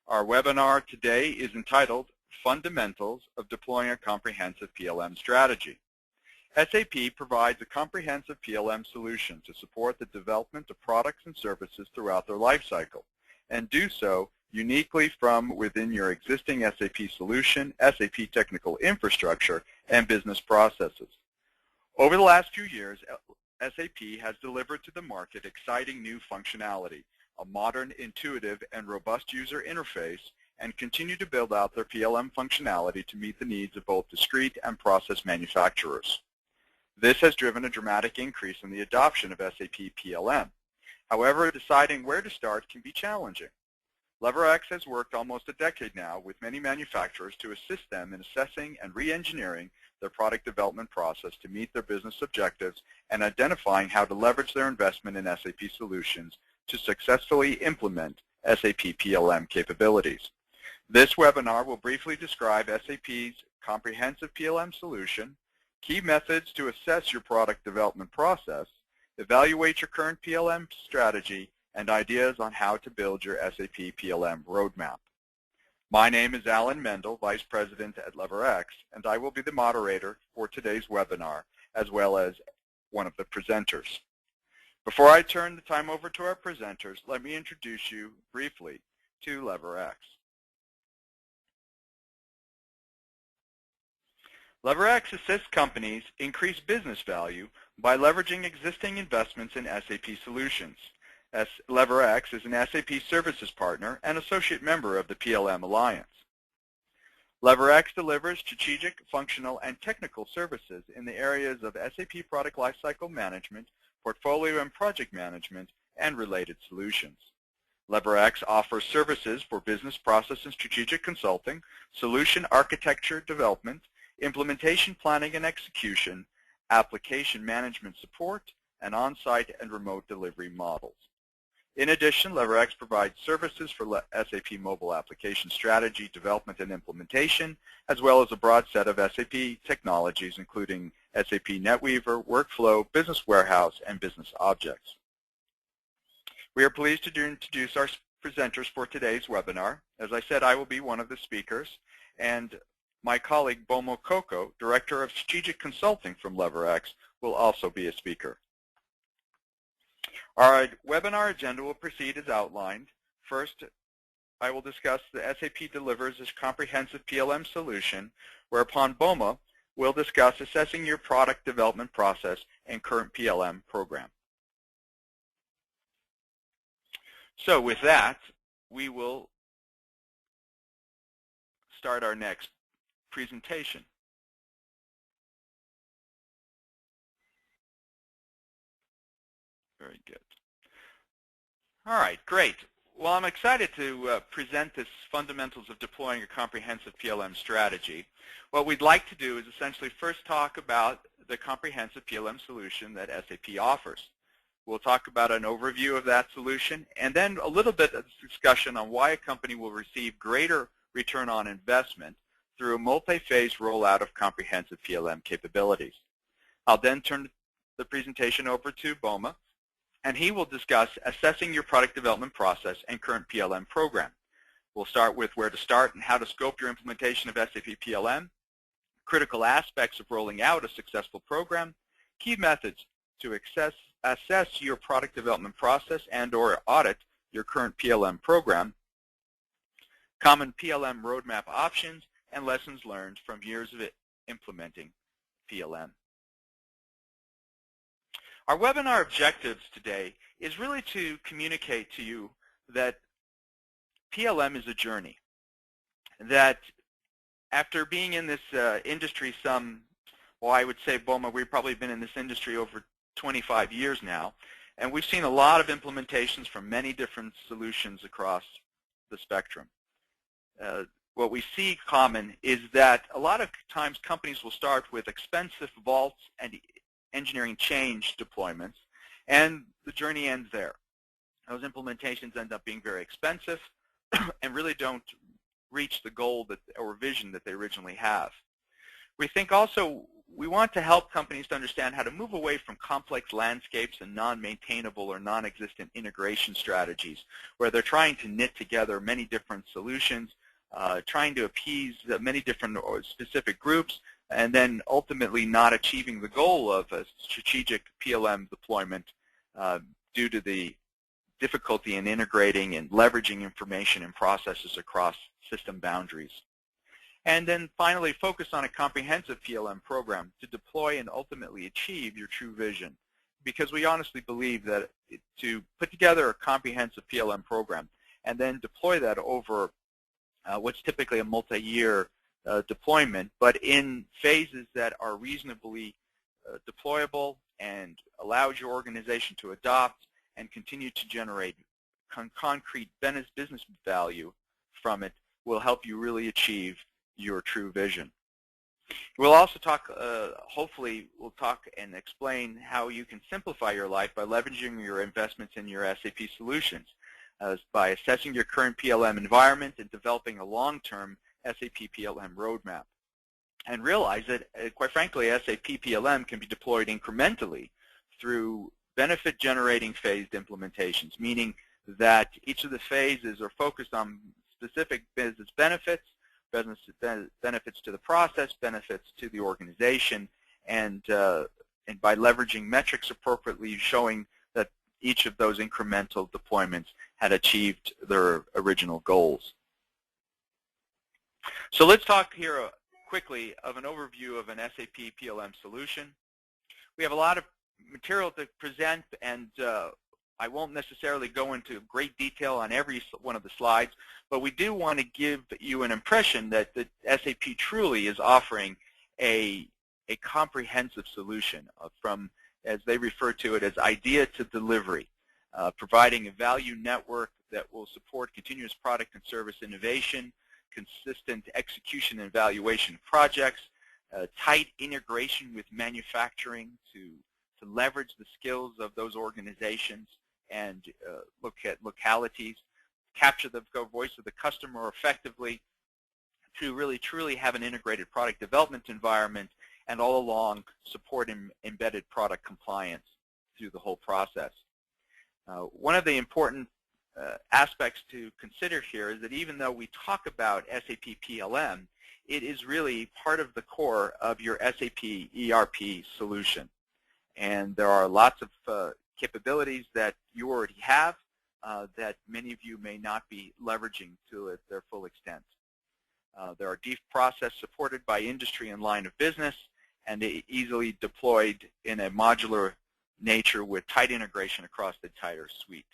Our webinar today is entitled Fundamentals of Deploying a Comprehensive PLM Strategy. SAP provides a comprehensive PLM solution to support the development of products and services throughout their lifecycle, and do so uniquely from within your existing SAP solution, SAP technical infrastructure, and business processes. Over the last few years, SAP has delivered to the market exciting new functionality, a modern, intuitive, and robust user interface, and continue to build out their PLM functionality to meet the needs of both discrete and process manufacturers. This has driven a dramatic increase in the adoption of SAP PLM. However, deciding where to start can be challenging. LeverX has worked almost a decade now with many manufacturers to assist them in assessing and re-engineering their product development process to meet their business objectives and identifying how to leverage their investment in SAP solutions to successfully implement SAP PLM capabilities. This webinar will briefly describe SAP's comprehensive PLM solution, key methods to assess your product development process, evaluate your current PLM strategy, and ideas on how to build your SAP PLM roadmap. My name is Alan Mendel, Vice President at LeverX, and I will be the moderator for today's webinar, as well as one of the presenters. Before I turn the time over to our presenters, let me introduce you briefly to LeverX. LeverX assists companies increase business value by leveraging existing investments in SAP solutions. LeverX is an SAP services partner and associate member of the PLM Alliance. LeverX delivers strategic, functional, and technical services in the areas of SAP product lifecycle management, portfolio and project management, and related solutions. LeverX offers services for business process and strategic consulting, solution architecture development, implementation planning and execution, application management support, and on-site and remote delivery models. In addition, LeverX provides services for SAP mobile application strategy, development, and implementation, as well as a broad set of SAP technologies, including SAP NetWeaver, Workflow, Business Warehouse, and Business Objects. We are pleased to introduce our presenters for today's webinar. As I said, I will be one of the speakers, and my colleague Bomo Koko, Director of Strategic Consulting from LeverX, will also be a speaker. Our webinar agenda will proceed as outlined. First, I will discuss the SAP delivers a comprehensive PLM solution, whereupon Bomo will discuss assessing your product development process and current PLM program. So with that, we will start our next presentation. Very good. All right, great. Well, I'm excited to present this fundamentals of deploying a comprehensive PLM strategy. What we'd like to do is essentially first talk about the comprehensive PLM solution that SAP offers. We'll talk about an overview of that solution, and then a little bit of discussion on why a company will receive greater return on investment through a multi-phase rollout of comprehensive PLM capabilities. I'll then turn the presentation over to Boma, and he will discuss assessing your product development process and current PLM program. We'll start with where to start and how to scope your implementation of SAP PLM, critical aspects of rolling out a successful program, key methods to assess your product development process and/or audit your current PLM program, common PLM roadmap options, and lessons learned from years of implementing PLM. Our webinar objectives today is really to communicate to you that PLM is a journey, that after being in this industry I would say, Boma, we've probably been in this industry over 25 years now, and we've seen a lot of implementations from many different solutions across the spectrum. What we see common is that a lot of times companies will start with expensive vaults and engineering change deployments, and the journey ends there. Those implementations end up being very expensive and really don't reach the goal or vision that they originally have. We think also we want to help companies to understand how to move away from complex landscapes and non-maintainable or non-existent integration strategies, where they're trying to knit together many different solutions, trying to appease many different or specific groups, and then ultimately not achieving the goal of a strategic PLM deployment due to the difficulty in integrating and leveraging information and processes across system boundaries. And then finally, focus on a comprehensive PLM program to deploy and ultimately achieve your true vision. Because we honestly believe that to put together a comprehensive PLM program and then deploy that over what's typically a multi-year deployment, but in phases that are reasonably deployable and allows your organization to adopt and continue to generate concrete business value from it, will help you really achieve your true vision. We'll also talk, hopefully we'll talk and explain how you can simplify your life by leveraging your investments in your SAP solutions, by assessing your current PLM environment and developing a long-term SAP PLM roadmap. And realize that, quite frankly, SAP PLM can be deployed incrementally through benefit-generating phased implementations, meaning that each of the phases are focused on specific business benefits to the process, benefits to the organization, and by leveraging metrics appropriately, showing that each of those incremental deployments had achieved their original goals. So let's talk here quickly of an overview of an SAP PLM solution. We have a lot of material to present, and I won't necessarily go into great detail on every one of the slides, but we do want to give you an impression that the SAP truly is offering a comprehensive solution from, as they refer to it, as idea to delivery, providing a value network that will support continuous product and service innovation, consistent execution and evaluation of projects, tight integration with manufacturing to leverage the skills of those organizations and look at localities, capture the voice of the customer effectively, to really truly have an integrated product development environment, and all along support embedded product compliance through the whole process. One of the important aspects to consider here is that even though we talk about SAP PLM, it is really part of the core of your SAP ERP solution. And there are lots of capabilities that you already have that many of you may not be leveraging to their full extent. There are deep process supported by industry and line of business, and easily deployed in a modular nature with tight integration across the entire suite.